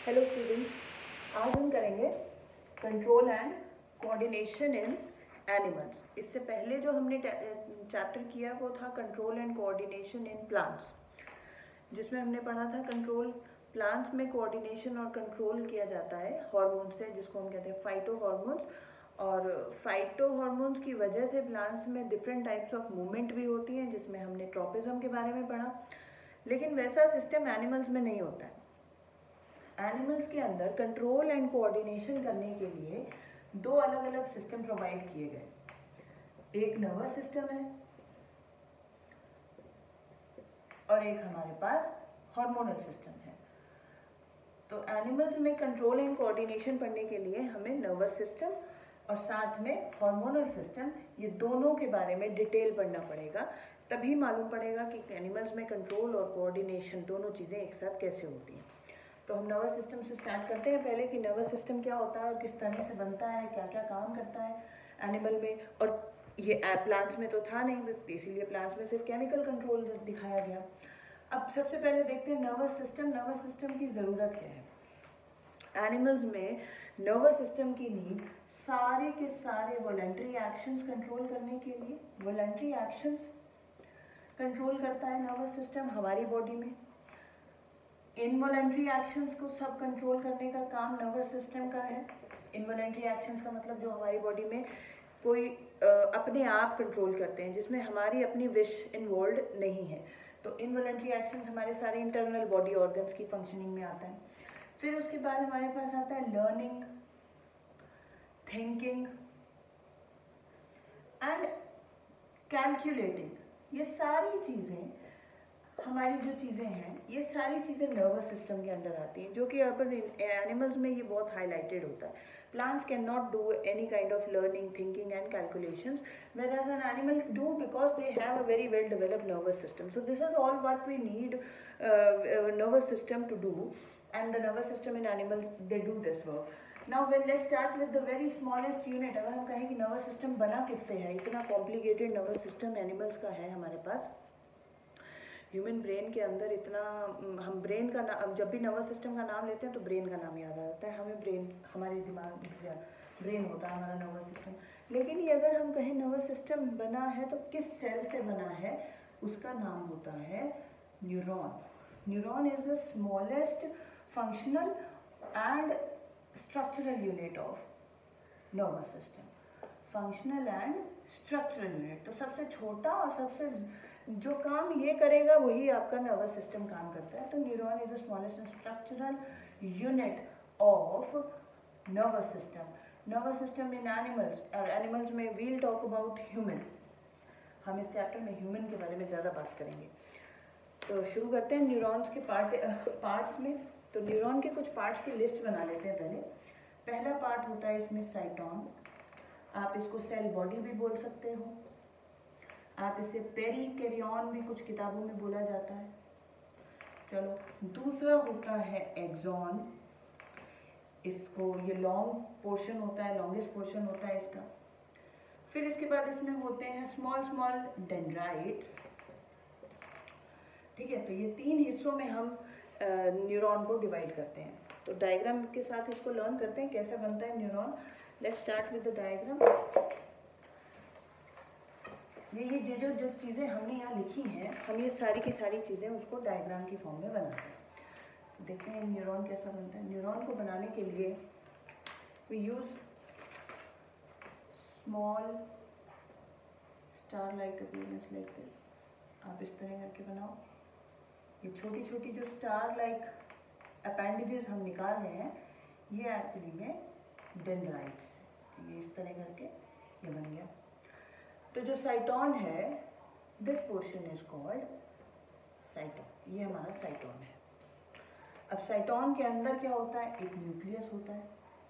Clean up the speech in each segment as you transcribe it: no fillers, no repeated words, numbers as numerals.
Hello students, आज हम करेंगे control and coordination in animals. इससे पहले जो हमने चैप्टर किया वो था control and coordination in plants, जिसमें हमने पढ़ा था कंट्रोल प्लांट्स में कोऑर्डिनेशन और कंट्रोल किया जाता है हार्मोन से, जिसको हम कहते हैं फाइटो हार्मोन्स। और फाइटो हार्मोन्स की वजह से प्लांट्स में डिफरेंट टाइप्स ऑफ मूवमेंट भी होती हैं, जिसमें हमने ट्रॉपिज्म के बारे में पढ़ा। लेकिन वैसा सिस्टम एनिमल्स में नहीं होता है। एनिमल्स के अंदर कंट्रोल एंड कोऑर्डिनेशन करने के लिए दो अलग अलग सिस्टम प्रोवाइड किए गए। एक नर्वस सिस्टम है और एक हमारे पास हार्मोनल सिस्टम है। तो एनिमल्स में कंट्रोल एंड कोऑर्डिनेशन पढ़ने के लिए हमें नर्वस सिस्टम और साथ में हार्मोनल सिस्टम, ये दोनों के बारे में डिटेल पढ़ना पड़ेगा। तभी मालूम पड़ेगा कि एनिमल्स में कंट्रोल और कोऑर्डिनेशन दोनों चीज़ें एक साथ कैसे होती हैं। तो हम नर्वस सिस्टम से स्टार्ट करते हैं पहले कि नर्वस सिस्टम क्या होता है और किस तरह से बनता है, क्या क्या काम करता है एनिमल में। और ये प्लांट्स में तो था नहीं, इसीलिए प्लांट्स में सिर्फ केमिकल कंट्रोल दिखाया गया। अब सबसे पहले देखते हैं नर्वस सिस्टम। नर्वस सिस्टम की ज़रूरत क्या है एनिमल्स में? नर्वस सिस्टम की नीड सारे के सारे वॉलंटरी एक्शंस कंट्रोल करने के लिए। वॉलंटरी एक्शंस कंट्रोल करता है नर्वस सिस्टम हमारी बॉडी में। इनवॉलंटरी एक्शंस को सब कंट्रोल करने का काम नर्वस सिस्टम का है। इनवॉलंटरी एक्शंस का मतलब जो हमारी बॉडी में कोई अपने आप कंट्रोल करते हैं, जिसमें हमारी अपनी विश इन्वॉल्व नहीं है। तो इनवॉलंटरी एक्शंस हमारे सारे इंटरनल बॉडी ऑर्गन्स की फंक्शनिंग में आता है। फिर उसके बाद हमारे पास आता है लर्निंग, थिंकिंग एंड कैलकुलेटिंग। ये सारी चीज़ें हमारी जो चीज़ें हैं, ये सारी चीज़ें नर्वस सिस्टम के अंडर आती हैं, जो कि अपन एनिमल्स में ये बहुत हाईलाइटेड होता है। Plants can not do any kind of learning, thinking and calculations, whereas an animal do because they have a very well developed nervous system. So this is all what we need nervous system to do, and the nervous system in animals, they do this work. Now let's start with the very smallest unit. अगर हम कहें कि nervous system बना किससे है, इतना complicated nervous system animals का है हमारे पास। ह्यूमन ब्रेन के अंदर इतना, हम ब्रेन का नाम, जब भी नर्वस सिस्टम का नाम लेते हैं तो ब्रेन का नाम याद आता है हमें। ब्रेन, हमारे दिमाग ब्रेन होता है हमारा नर्वस सिस्टम। लेकिन ये अगर हम कहें नर्वस सिस्टम बना है तो किस सेल से बना है, उसका नाम होता है neuron. Neuron is the smallest functional and structural unit of nervous system. Functional and structural unit, तो सबसे छोटा और सबसे जो काम ये करेगा वही आपका नर्वस सिस्टम काम करता है। तो neuron is the smallest structural unit of nervous system. Nervous system in animals, और एनिमल्स में वील टॉक अबाउट ह्यूमन। हम इस चैप्टर में ह्यूमन के बारे में ज़्यादा बात करेंगे। तो शुरू करते हैं न्यूरॉन्स के पार्ट्स में। तो न्यूरॉन के कुछ पार्ट्स की लिस्ट बना लेते हैं पहले। पहला पार्ट होता है इसमें साइटॉन। आप इसको सेल बॉडी भी बोल सकते हो, आप इसे पेरिकैरियन भी कुछ किताबों में बोला जाता है। चलो, दूसरा होता है एक्सॉन। इसको, ये लॉन्ग पोर्शन होता है, लॉन्गेस्ट पोर्शन होता है इसका। फिर इसके बाद इसमें होते हैं स्मॉल स्मॉल डेंड्राइट्स। ठीक है, तो ये तीन हिस्सों में हम न्यूरॉन को डिवाइड करते हैं। तो डायग्राम के साथ इसको लर्न करते हैं कैसे बनता है neuron. Let's start with the diagram. ये जो चीज़ें हमने यहाँ लिखी हैं, हम ये सारी की सारी चीज़ें उसको डायग्राम की फॉर्म में बनाते हैं। तो देखते हैं न्यूरॉन कैसा बनता है। न्यूरॉन को बनाने के लिए we use small star like appearance like this. आप इस तरह करके बनाओ। ये छोटी छोटी जो स्टार लाइक अपेंडेजेस हम निकाल रहे हैं, ये एक्चुअली में डेंड्राइट्स है। ये इस तरह करके ये बन गया। तो जो साइटॉन है, this portion is called cyton. ये हमारा साइटॉन है। अब साइटॉन के अंदर क्या होता है? एक न्यूक्लियस होता है।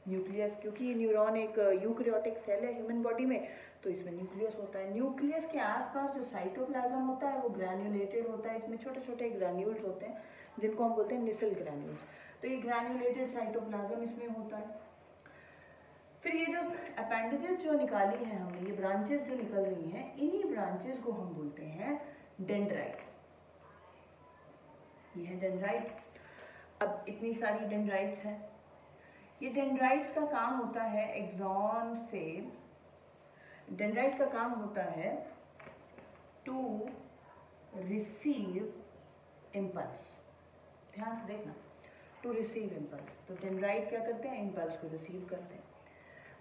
न्यूक्लियस, क्योंकि न्यूरॉन एक यूकैरियोटिक सेल है ह्यूमन बॉडी में, तो इसमें न्यूक्लियस होता है। न्यूक्लियस के आसपास जो साइटोप्लाज्म होता है वो ग्रैन्युलेटेड होता है। इसमें छोटे छोटे ग्रैन्यूल्स होते हैं जिनको हम बोलते हैं निसल ग्रैन्यूल्स। तो ये ग्रैन्युलेटेड साइटोप्लाज्म इसमें होता है। फिर ये जो अपेंडेजेस जो निकाली हैं हमने, ये ब्रांचेस जो निकल रही हैं, इन्हीं ब्रांचेस को हम बोलते हैं डेंड्राइट। ये है डेंड्राइट। अब इतनी सारी डेंड्राइट्स हैं, ये डेंड्राइट्स का काम होता है एक्सॉन से, डेंड्राइट का काम होता है टू रिसीव इम्पल्स, ध्यान से देखना, टू रिसीव इम्पल्स। तो डेंड्राइट क्या करते हैं, इम्पल्स को रिसीव करते हैं।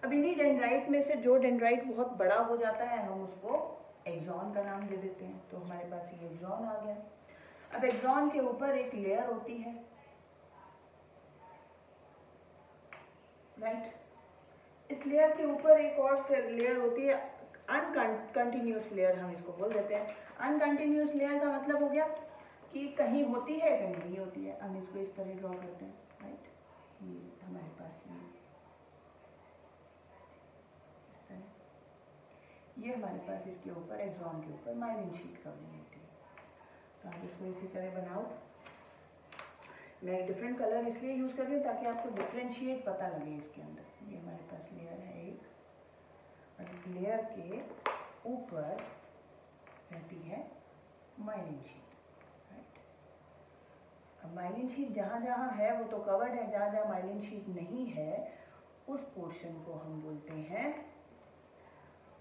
अब इन्हीं डेंड्राइट में से जो डेंड्राइट बहुत बड़ा हो जाता है हम उसको एक्सॉन का नाम दे देते हैं। तो हमारे पास ये एक्सॉन आ गया। अब एक्सॉन के ऊपर एक लेयर होती है, राइट, इस लेयर के ऊपर एक और लेयर होती है, अनकंटिन्यूस लेयर हम इसको बोल देते हैं। अनकंटिन्यूस लेयर का मतलब हो गया कि कहीं होती है कहीं नहीं होती है। हम इसको इस तरह ड्रॉ करते हैं, राइट, ये हमारे पास ये हमारे पास इसके ऊपर एक्सॉन के ऊपर माइलिन शीट कवरिंग होती है। तो आप इसको इसी तरह बनाओ। मैं एक डिफरेंट कलर इसलिए यूज़ कर रही हूँ ताकि आपको डिफ्रेंशिएट पता लगे इसके अंदर। ये हमारे पास लेयर है एक, और इस लेयर के ऊपर रहती है माइलिन शीट, राइट। अब माइलिन शीट जहाँ जहाँ है वो तो कवर्ड है, जहाँ जहाँ माइलिन शीट नहीं है उस पोर्शन को हम बोलते हैं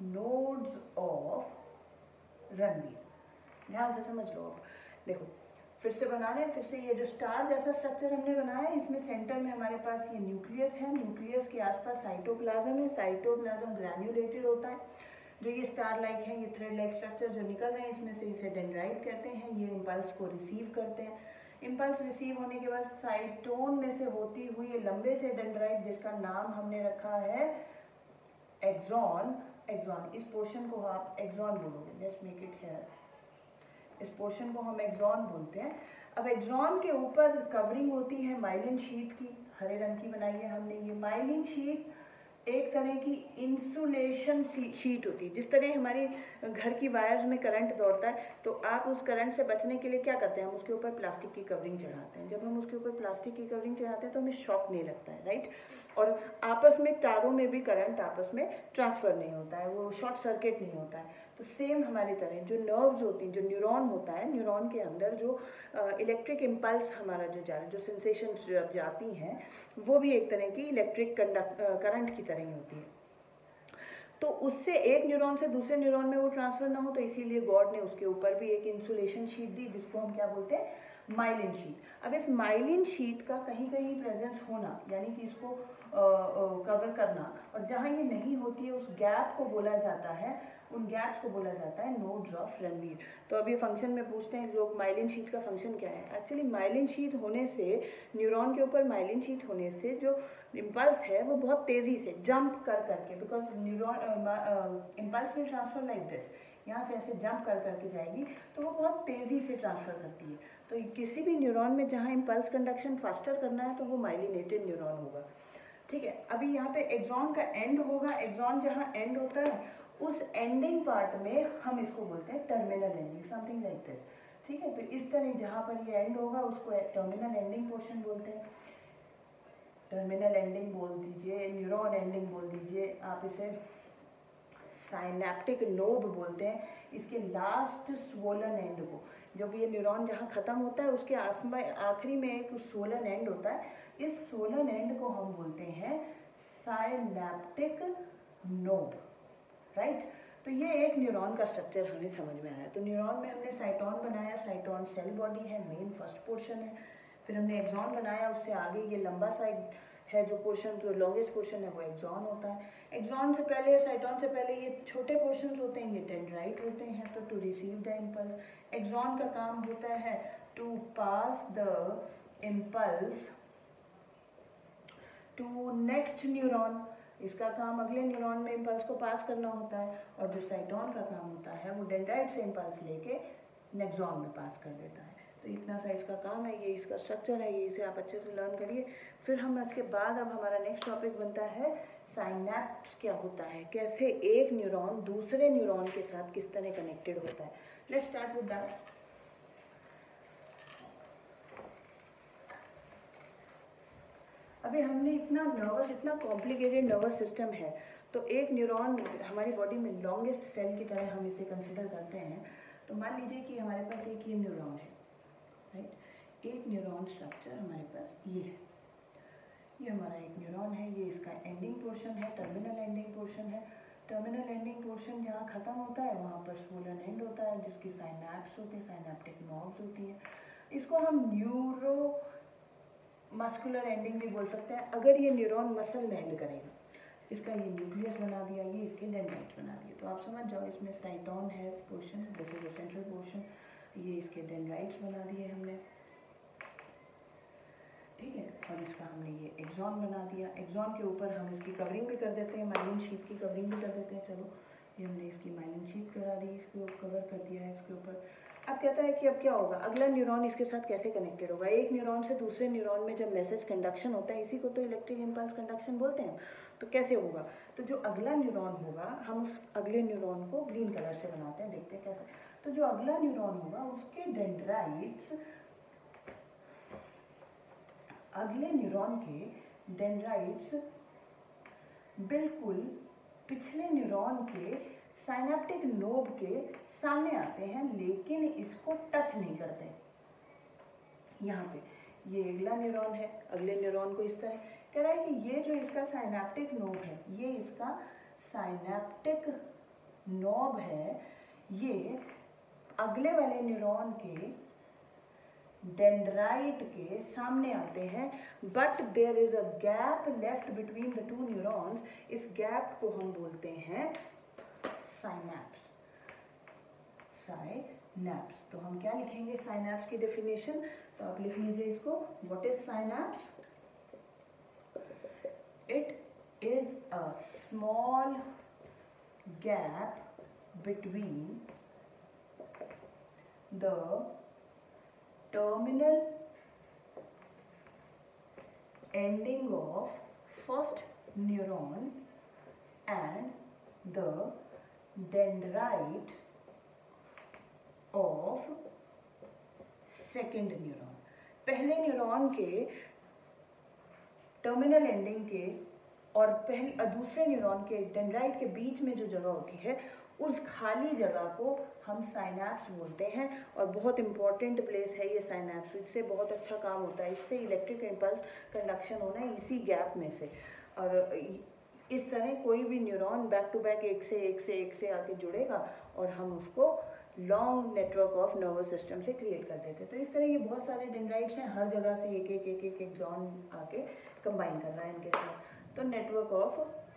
नोड्स ऑफ रणवीर। ध्यान से समझ लो। अब देखो फिर से बना रहे हैं, फिर से ये जो स्टार जैसा स्ट्रक्चर हमने बनाया है, इसमें सेंटर में हमारे पास ये न्यूक्लियस है, न्यूक्लियस के आसपास साइटोप्लाज्म है, साइटोप्लाज्म ग्रैन्युलेटेड होता है। जो ये स्टार लाइक है, ये थ्रेड लाइक स्ट्रक्चर जो निकल रहे हैं इसमें से, इसे डेंड्राइट कहते हैं। ये इम्पल्स को रिसीव करते हैं। इम्पल्स रिसीव होने के बाद साइटोन में से होती हुई ये लंबे से डेंड्राइट, जिसका नाम हमने रखा है एक्सॉन, एक्सॉन, इस पोर्शन को आप एक्सॉन बोलोगे। लेट्स मेक इट हेयर, इस पोर्शन को हम एक्सॉन बोलते हैं। अब एक्सॉन के ऊपर कवरिंग होती है माइलिन शीट की, हरे रंग की बनाई है हमने। ये माइलिन शीट एक तरह की इंसुलेशन शीट होती है। जिस तरह हमारी घर की वायर्स में करंट दौड़ता है, तो आप उस करंट से बचने के लिए क्या करते हैं, हम उसके ऊपर प्लास्टिक की कवरिंग चढ़ाते हैं। जब हम उसके ऊपर प्लास्टिक की कवरिंग चढ़ाते हैं तो हमें शॉक नहीं लगता है, राइट। और आपस में तारों में भी करंट आपस में ट्रांसफ़र नहीं होता है, वो शॉर्ट सर्किट नहीं होता है। तो सेम हमारी तरह जो नर्व्स होती हैं, जो न्यूरॉन होता है, न्यूरॉन के अंदर जो इलेक्ट्रिक इम्पल्स हमारा जो जा रहा है, जो सेंसेशंस जाती हैं, वो भी एक तरह की इलेक्ट्रिक करंट की तरह ही होती है। तो उससे एक न्यूरॉन से दूसरे न्यूरॉन में वो ट्रांसफ़र ना हो, तो इसीलिए गॉड ने उसके ऊपर भी एक इंसुलेशन शीट दी, जिसको हम क्या बोलते हैं, माइलिन शीट। अब इस माइलिन शीट का कहीं कहीं प्रेजेंस होना, यानी कि इसको कवर करना, और जहाँ ये नहीं होती है उस गैप को बोला जाता है, उन गैप्स को बोला जाता है नोड्स ऑफ रणवीर। तो अब ये फंक्शन में पूछते हैं लोग, माइलिन शीट का फंक्शन क्या है। एक्चुअली माइलिन शीट होने से, न्यूरॉन के ऊपर माइलिन शीट होने से जो इम्पल्स है वो बहुत तेज़ी से जंप कर करके, because neuron impulse will transfer like this, यहाँ से ऐसे जंप कर करके जाएगी, तो वो बहुत तेज़ी से ट्रांसफ़र करती है। तो किसी भी न्यूरॉन में जहाँ इम्पल्स कंडक्शन फास्टर करना है तो वो माइलिनेटेड न्यूरॉन होगा, ठीक है। अभी यहाँ पे एक्सॉन का एंड होगा, एक्सॉन जहाँ एंड होता है उस एंडिंग पार्ट में हम इसको बोलते हैं terminal ending, something like this, ठीक है। तो इस तरह जहाँ पर ये एंड होगा उसको टर्मिनल एंडिंग पोर्शन बोलते हैं। टर्मिनल एंडिंग बोल दीजिए, न्यूरॉन एंडिंग बोल दीजिए, आप इसे साइनेप्टिक नोब बोलते हैं। इसके लास्ट स्वोलन एंड को, जब ये न्यूरॉन जहाँ ख़त्म होता है उसके आखिरी में एक स्वोलन एंड होता है, इस स्वोलन एंड को हम बोलते हैं साइनेप्टिक नोब, राइट। तो ये एक न्यूरॉन का स्ट्रक्चर हमें समझ में आया। तो न्यूरॉन में हमने साइटॉन बनाया, साइटॉन सेल बॉडी है, मेन फर्स्ट पोर्शन है। फिर हमने एक्सॉन बनाया, उससे आगे ये लंबा सा है जो पोर्शन, जो लॉन्गेस्ट पोर्शन है वो एक्सॉन होता है। एक्सॉन से पहले, साइटॉन से पहले ये छोटे पोर्शंस होते हैं, ये डेंड्राइट होते हैं। तो to receive the impulse, axon का काम होता है to pass the impulse to next neuron, इसका काम अगले न्यूरॉन में इम्पल्स को पास करना होता है। और जो साइटॉन का काम होता है वो डेंड्राइट से इम्पल्स लेके नेक्सॉन में पास कर देता है। तो इतना सा इसका काम है, ये इसका स्ट्रक्चर है, ये इसे आप अच्छे से लर्न करिए। फिर हम इसके बाद अब हमारा नेक्स्ट टॉपिक बनता है साइनैप्स क्या होता है, कैसे एक न्यूरॉन दूसरे न्यूरॉन के साथ किस तरह कनेक्टेड होता है। Let's start with that. अभी हमने इतना नर्वस, इतना कॉम्प्लिकेटेड नर्वस सिस्टम है, तो एक न्यूरॉन हमारी बॉडी में लॉन्गेस्ट सेल की तरह हम इसे कंसिडर करते हैं। तो मान लीजिए कि हमारे पास एक ये न्यूरॉन है, राइट। एक न्यूरॉन स्ट्रक्चर हमारे पास ये है, ये हमारा एक न्यूरॉन है, ये इसका एंडिंग पोर्शन है, टर्मिनल एंडिंग पोर्शन है। टर्मिनल एंडिंग पोर्शन जहाँ ख़त्म होता है वहाँ पर स्वोलन एंड होता है, जिसकी साइनैप्स होती है, साइनैप्टिक नॉब्स होती हैं। इसको हम न्यूरो मस्कुलर एंडिंग भी बोल सकते हैं अगर ये न्यूरॉन मसल में एंड करेगा। इसका ये न्यूक्लियस बना दिया, ये इसके डेंड्राइट्स बना दिए। तो आप समझ जाओ इसमें साइटोन है portion, this is the central portion, ये इसके डेंड्राइट्स बना दिए हमने, ठीक है। और इसका हमने ये एक्सॉन बना दिया। एक्सॉन के ऊपर हम इसकी कवरिंग भी कर देते हैं, माइलिन शीट की कवरिंग भी कर देते हैं। चलो ये हमने इसकी माइलिन शीट करा दी, इसको कवर कर दिया है इसके ऊपर। अब कहता है कि अब क्या होगा, अगला न्यूरॉन इसके साथ कैसे कनेक्टेड होगा। एक न्यूरॉन से दूसरे न्यूरॉन में जब मैसेज कंडक्शन होता है, इसी को तो इलेक्ट्रिक इम्पल्स कंडक्शन बोलते हैं। तो कैसे होगा, तो जो अगला न्यूरॉन होगा हम उस अगले न्यूरॉन को ग्रीन कलर से बनाते हैं, देखते हैं कैसे। तो जो अगला न्यूरॉन होगा उसके डेंड्राइट्स, अगले न्यूरॉन के डेंड्राइट्स बिल्कुल पिछले न्यूरॉन के साइनेप्टिक नोब के सामने आते हैं, लेकिन इसको टच नहीं करते। यहाँ पे ये अगला न्यूरॉन है, अगले न्यूरॉन को इस तरह कह रहा है कि ये जो इसका साइनेप्टिक नोब है, ये इसका साइनेप्टिक नोब है, ये अगले वाले न्यूरॉन के डेंड्राइट के सामने आते हैं, but there is a gap left between the two neurons. इस गैप को हम बोलते हैं साइनैप्स। साइनैप्स, तो हम क्या लिखेंगे साइनैप्स की डेफिनेशन, तो आप लिख लीजिए इसको, what is synapse. It is a small gap between the terminal ending of first neuron and the dendrite of second neuron। पहले न्यूरॉन के टर्मिनल एंडिंग के और दूसरे न्यूरॉन के डेंड्राइट के बीच में जो जगह होती है, उस खाली जगह को हम साइनैप्स बोलते हैं। और बहुत इंपॉर्टेंट प्लेस है ये साइनैप्स, इससे बहुत अच्छा काम होता है, इससे इलेक्ट्रिक इम्पल्स कंडक्शन होना है इसी गैप में से। और इस तरह कोई भी न्यूरॉन बैक टू बैक एक से आके जुड़ेगा और हम उसको long network of nervous system से क्रिएट कर देते हैं। तो इस तरह ये बहुत सारे डेंड्राइट्स हैं, हर जगह से एक एक्सॉन आके कंबाइन कर रहा है इनके साथ, तो network of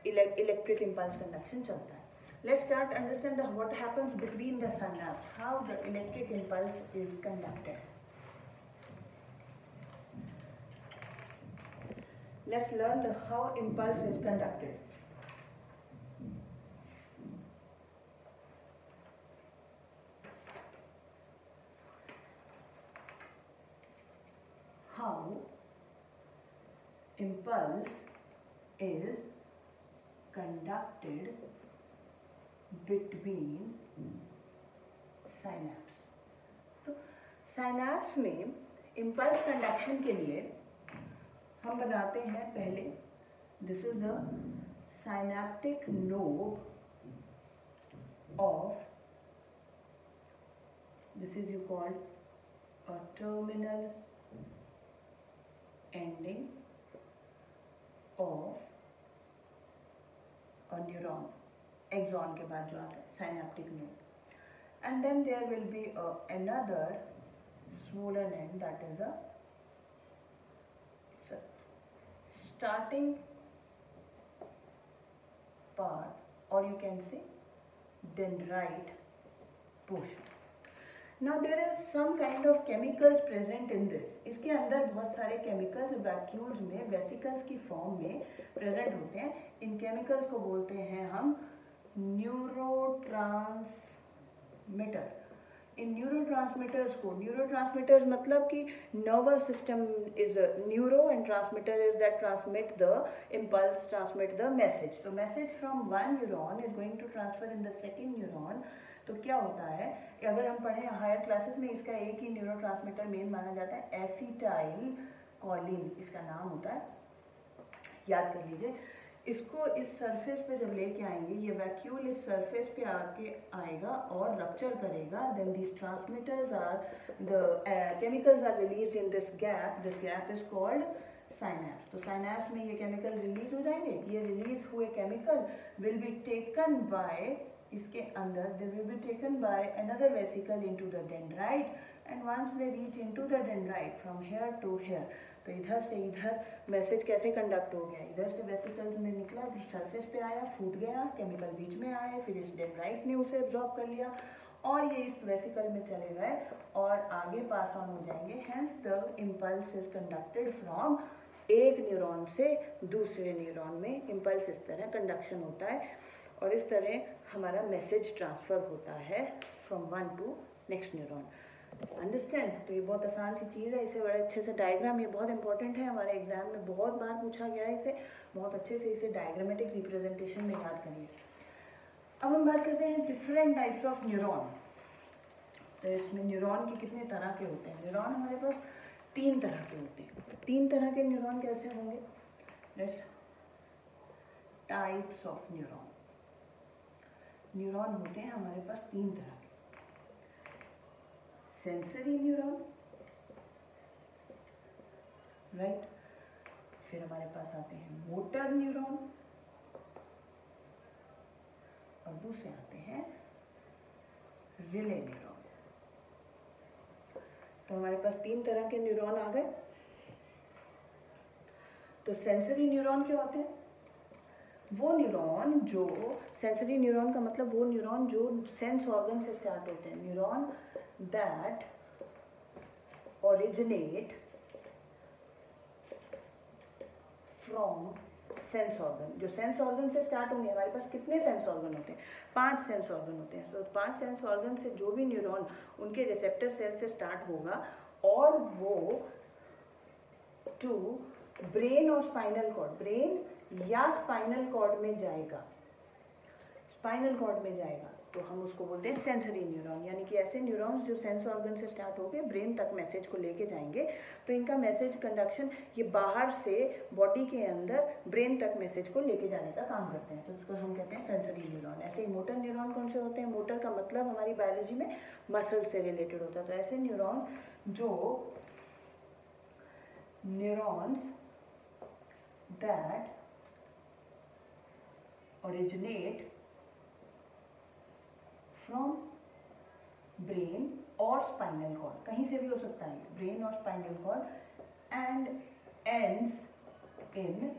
electric impulse conduction चलता है। Let's start understand what happens between the synapse, how the electric impulse is conducted. Let's learn how impulse is conducted. How impulse is conducted between synapse. तो synapse में impulse conduction के लिए हम बनाते हैं पहले, this is the synaptic knob of, this is you called a terminal ending of a neuron, axon के बाद जो आता है synaptic node, and then there will be another swollen end, that is a starting part, or you can say dendrite portion. Now there is some kind of chemicals present in this. इसके अंदर बहुत सारे chemicals vacuoles में vesicles की form में present होते हैं। इन केमिकल्स को बोलते हैं हम न्यूरोट्रांसमीटर। इन न्यूरोट्रांसमीटर्स को, न्यूरोट्रांसमीटर्स मतलब कि nervous system is neuro and transmitter is that transmit the impulse, transmit the message. तो message from one neuron is going to transfer in the second neuron. तो क्या होता है, अगर हम पढ़ें हायर क्लासेस में, इसका एक ही न्यूरोट्रांसमीटर मेन माना जाता है, एसिटाइल कोलिन इसका नाम होता है, याद कर लीजिए। इसको इस सरफेस पे जब लेके आएंगे, ये वैक्यूल इस सरफेस पे आके आएगा और रप्चर करेगा, then these transmitters are the chemicals are released in this gap is called synapse. तो साइनैप्स में ये केमिकल रिलीज हो जाएंगे। ये रिलीज हुए chemical will be taken by, इसके अंदर they will be taken by another vesicle into the dendrite, and once they reach into the dendrite from here to here, तो इधर से इधर मैसेज कैसे कंडक्ट हो गया, इधर से वेसिकल्स में निकला, फिर सरफेस पे आया, फूट गया, केमिकल बीच में आए, फिर इस डेंड्राइट ने उसे एब्जॉर्ब कर लिया और ये इस वेसिकल में चले गए और आगे पास ऑन हो जाएंगे। Hence the impulse is conducted from एक न्यूरॉन से दूसरे न्यूरॉन में। इम्पल्स इस तरह कंडक्शन होता है और इस तरह हमारा मैसेज ट्रांसफ़र होता है from one two next neuron. Understand? तो ये बहुत आसान सी चीज़ है, इसे बड़े अच्छे से डायग्राम, ये बहुत इंपॉर्टेंट है, हमारे एग्जाम में बहुत बार पूछा गया है इसे, बहुत अच्छे से इसे डायग्रामेटिक रिप्रेजेंटेशन में याद करिए। अब हम बात करते हैं डिफरेंट टाइप्स ऑफ न्यूरॉन। तो इसमें न्यूरॉन के कितने तरह के होते हैं? न्यूरॉन हमारे पास 3 तरह के होते हैं। 3 तरह के न्यूरॉन कैसे होंगे? Let's types of neuron. Neuron होते हैं हमारे पास 3 तरह के। सेंसरी न्यूरॉन, राइट, फिर हमारे पास आते हैं मोटर न्यूरॉन और दूसरे आते हैं रिले न्यूरॉन। तो हमारे पास 3 तरह के न्यूरॉन आ गए। तो सेंसरी न्यूरॉन क्या होते हैं? वो न्यूरॉन जो, सेंसरी न्यूरॉन का मतलब वो न्यूरॉन जो सेंस ऑर्गन से स्टार्ट होते हैं, neuron that originate from sense organ. जो सेंस ऑर्गन से स्टार्ट होंगे, हमारे पास कितने सेंस ऑर्गन होते हैं? 5 सेंस ऑर्गन होते हैं। तो 5 सेंस ऑर्गन से जो भी न्यूरॉन उनके रिसेप्टर सेल से स्टार्ट होगा और वो टू ब्रेन और स्पाइनल कॉर्ड, ब्रेन या स्पाइनल कॉर्ड में जाएगा, स्पाइनल कॉर्ड में जाएगा, तो हम उसको बोलते हैं सेंसरी न्यूरॉन। यानी कि ऐसे न्यूरॉन्स जो सेंस ऑर्गन से स्टार्ट होकर ब्रेन तक मैसेज को लेके जाएंगे, तो इनका मैसेज कंडक्शन ये बाहर से बॉडी के अंदर ब्रेन तक मैसेज को लेके जाने का काम करते हैं, तो इसको हम कहते हैं सेंसरी न्यूरॉन। ऐसे ही मोटर न्यूरॉन कौन से होते हैं? मोटर का मतलब हमारी बायोलॉजी में मसल से रिलेटेड होता है। तो ऐसे न्यूरॉन जो neurons that originate from brain और spinal cord, कहीं से भी हो सकता है, brain और spinal cord, and ends in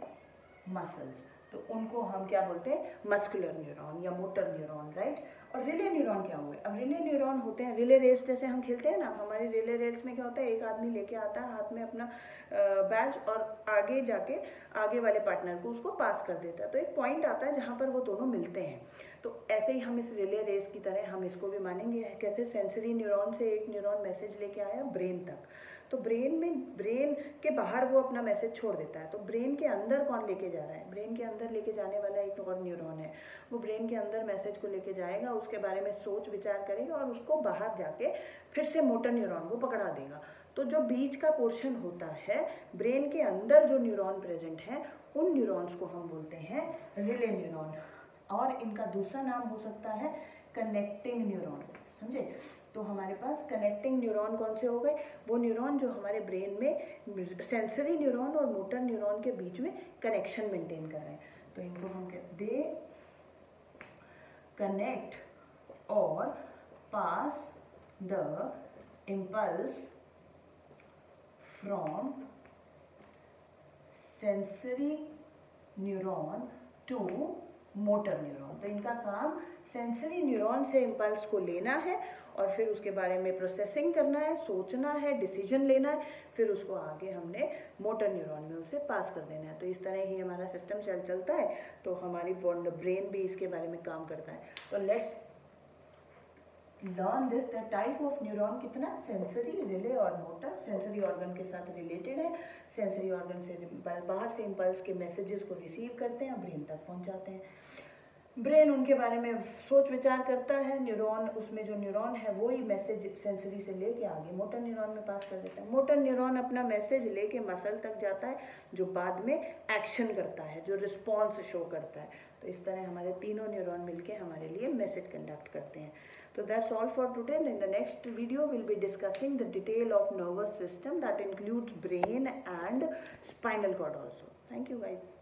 muscles, तो उनको हम क्या बोलते हैं? मस्कुलर न्यूरॉन या मोटर न्यूरॉन, राइट। और रिले न्यूरॉन क्या हुए? अब रिले न्यूरॉन होते हैं, रिले रेस जैसे हम खेलते हैं ना, हमारे रिले रेस में क्या होता है? एक आदमी लेके आता है हाथ में अपना बैच और आगे जाके आगे वाले पार्टनर को उसको पास कर देता है, तो एक पॉइंट आता है जहाँ पर वो दोनों मिलते हैं। तो ऐसे ही हम इस रिले रेस की तरह हम इसको भी मानेंगे। कैसे? सेंसरी न्यूरॉन से एक न्यूरॉन मैसेज लेके आया ब्रेन तक, तो ब्रेन में, ब्रेन के बाहर वो अपना मैसेज छोड़ देता है, तो ब्रेन के अंदर कौन लेके जा रहा है? ब्रेन के अंदर लेके जाने वाला एक और न्यूरॉन है, वो ब्रेन के अंदर मैसेज को लेके जाएगा, उसके बारे में सोच विचार करेगा और उसको बाहर जाके फिर से मोटर न्यूरॉन को पकड़ा देगा। तो जो बीच का पोर्शन होता है, ब्रेन के अंदर जो न्यूरॉन प्रेजेंट है, उन न्यूरॉन्स को हम बोलते हैं रिले न्यूरॉन, और इनका दूसरा नाम हो सकता है कनेक्टिंग न्यूरॉन। समझे? तो हमारे पास कनेक्टिंग न्यूरॉन कौन से हो गए? वो न्यूरॉन जो हमारे ब्रेन में सेंसरी न्यूरॉन और मोटर न्यूरॉन के बीच में कनेक्शन मेंटेन कर रहे हैं, तो इनको हम कहते, दे कनेक्ट और pass the impulse from sensory neuron to motor neuron. तो इनका काम सेंसरी न्यूरॉन से इम्पल्स को लेना है और फिर उसके बारे में प्रोसेसिंग करना है, सोचना है, डिसीजन लेना है, फिर उसको आगे हमने मोटर न्यूरॉन में उसे पास कर देना है। तो इस तरह ही हमारा सिस्टम चलता है, तो हमारी ब्रेन भी इसके बारे में काम करता है। तो let's learn this, the type of neuron कितना? सेंसरी, रिले और मोटर। सेंसरी ऑर्गन के साथ रिलेटेड है, सेंसरी ऑर्गन से बाहर से इम्पल्स के मैसेजेस को रिसीव करते हैं और ब्रेन तक पहुंचाते हैं। ब्रेन उनके बारे में सोच विचार करता है, न्यूरॉन, उसमें जो न्यूरॉन है वो ही मैसेज सेंसरी से लेके आगे मोटर न्यूरॉन में पास कर देता है। मोटर न्यूरॉन अपना मैसेज लेके मसल तक जाता है, जो बाद में एक्शन करता है, जो रिस्पॉन्स शो करता है। तो इस तरह हमारे तीनों न्यूरॉन मिलके हमारे लिए मैसेज कंडक्ट करते हैं। So that's all for today. In the next video, we'll be discussing the detail of nervous system that includes brain and spinal cord also. Thank you guys.